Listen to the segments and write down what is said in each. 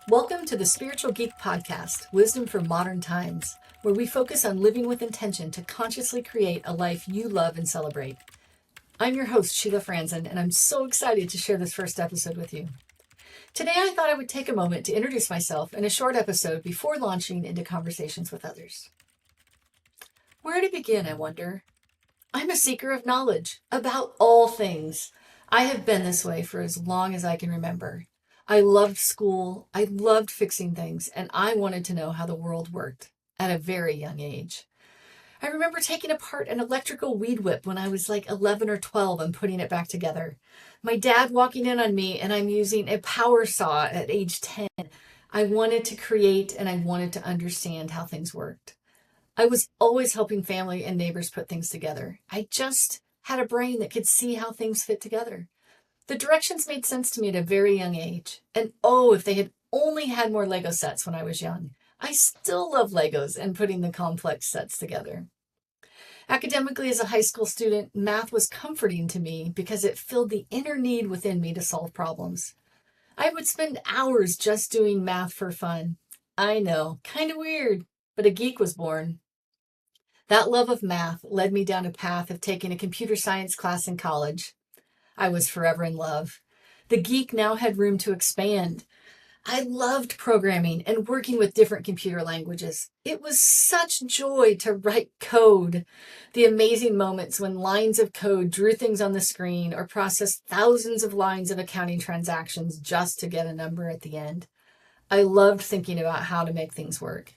Welcome to the Spiritual Geek Podcast, Wisdom for Modern Times, where we focus on living with intention to consciously create a life you love and celebrate. I'm your host, Sheila Franzen, and I'm so excited to share this first episode with you. Today, I thought I would take a moment to introduce myself in a short episode before launching into conversations with others. Where to begin, I wonder? I'm a seeker of knowledge about all things. I have been this way for as long as I can remember. I loved school, I loved fixing things, and I wanted to know how the world worked at a very young age. I remember taking apart an electrical weed whip when I was like 11 or 12 and putting it back together. My dad walking in on me and I'm using a power saw at age 10. I wanted to create and I wanted to understand how things worked. I was always helping family and neighbors put things together. I just had a brain that could see how things fit together. The directions made sense to me at a very young age. And oh, if they had only had more Lego sets when I was young. I still love Legos and putting the complex sets together. Academically, as a high school student, math was comforting to me because it filled the inner need within me to solve problems. I would spend hours just doing math for fun. I know, kind of weird, but a geek was born. That love of math led me down a path of taking a computer science class in college. I was forever in love. The geek now had room to expand. I loved programming and working with different computer languages. It was such joy to write code. The amazing moments when lines of code drew things on the screen or processed thousands of lines of accounting transactions just to get a number at the end. I loved thinking about how to make things work.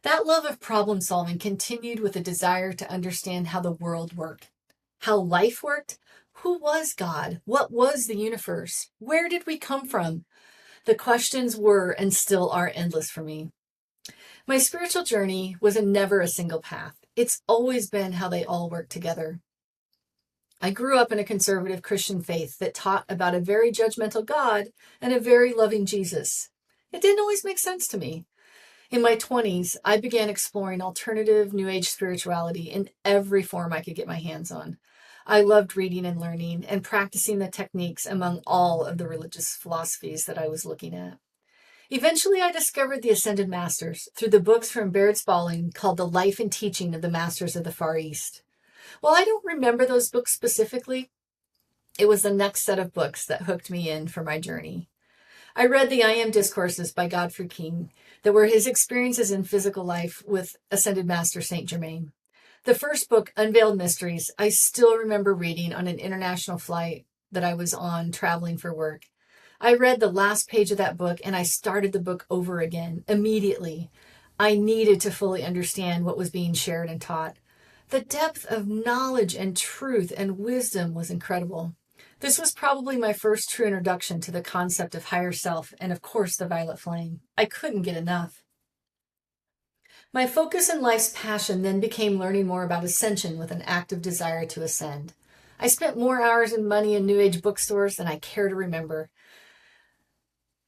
That love of problem solving continued with a desire to understand how the world worked, how life worked. Who was God? What was the universe? Where did we come from? The questions were and still are endless for me. My spiritual journey was never a single path. It's always been how they all work together. I grew up in a conservative Christian faith that taught about a very judgmental God and a very loving Jesus. It didn't always make sense to me. In my 20s, I began exploring alternative New Age spirituality in every form I could get my hands on. I loved reading and learning and practicing the techniques among all of the religious philosophies that I was looking at. Eventually, I discovered the Ascended Masters through the books from Baird Spalding called The Life and Teaching of the Masters of the Far East. While I don't remember those books specifically, it was the next set of books that hooked me in for my journey. I read the I Am Discourses by Godfrey King that were his experiences in physical life with Ascended Master Saint Germain. The first book, Unveiled Mysteries, I still remember reading on an international flight that I was on traveling for work. I read the last page of that book and I started the book over again immediately. I needed to fully understand what was being shared and taught. The depth of knowledge and truth and wisdom was incredible. This was probably my first true introduction to the concept of higher self and, of course, the violet flame. I couldn't get enough. My focus in life's passion then became learning more about ascension with an active desire to ascend. I spent more hours and money in New Age bookstores than I care to remember,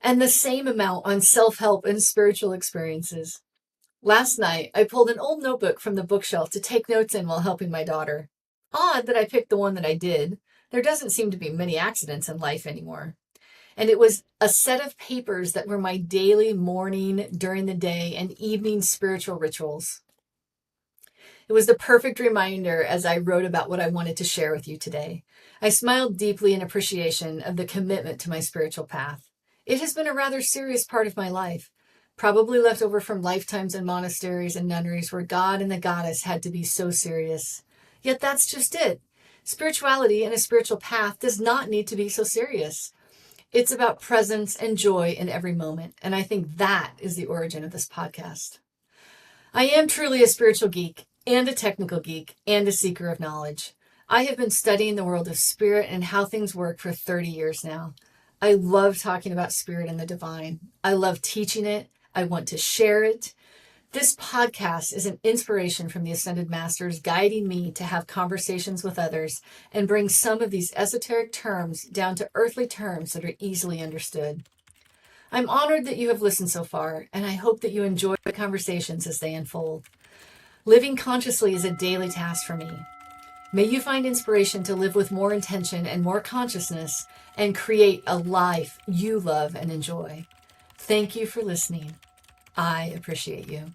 and the same amount on self-help and spiritual experiences. Last night, I pulled an old notebook from the bookshelf to take notes in while helping my daughter. Odd that I picked the one that I did. There doesn't seem to be many accidents in life anymore. And it was a set of papers that were my daily morning, during the day, and evening spiritual rituals. It was the perfect reminder as I wrote about what I wanted to share with you today. I smiled deeply in appreciation of the commitment to my spiritual path. It has been a rather serious part of my life, probably left over from lifetimes in monasteries and nunneries where God and the goddess had to be so serious. Yet that's just it. Spirituality and a spiritual path does not need to be so serious. It's about presence and joy in every moment, and I think that is the origin of this podcast. I am truly a spiritual geek and a technical geek and a seeker of knowledge. I have been studying the world of spirit and how things work for 30 years now. I love talking about spirit and the divine. I love teaching it. I want to share it. This podcast is an inspiration from the Ascended Masters, guiding me to have conversations with others and bring some of these esoteric terms down to earthly terms that are easily understood. I'm honored that you have listened so far, and I hope that you enjoy the conversations as they unfold. Living consciously is a daily task for me. May you find inspiration to live with more intention and more consciousness and create a life you love and enjoy. Thank you for listening. I appreciate you.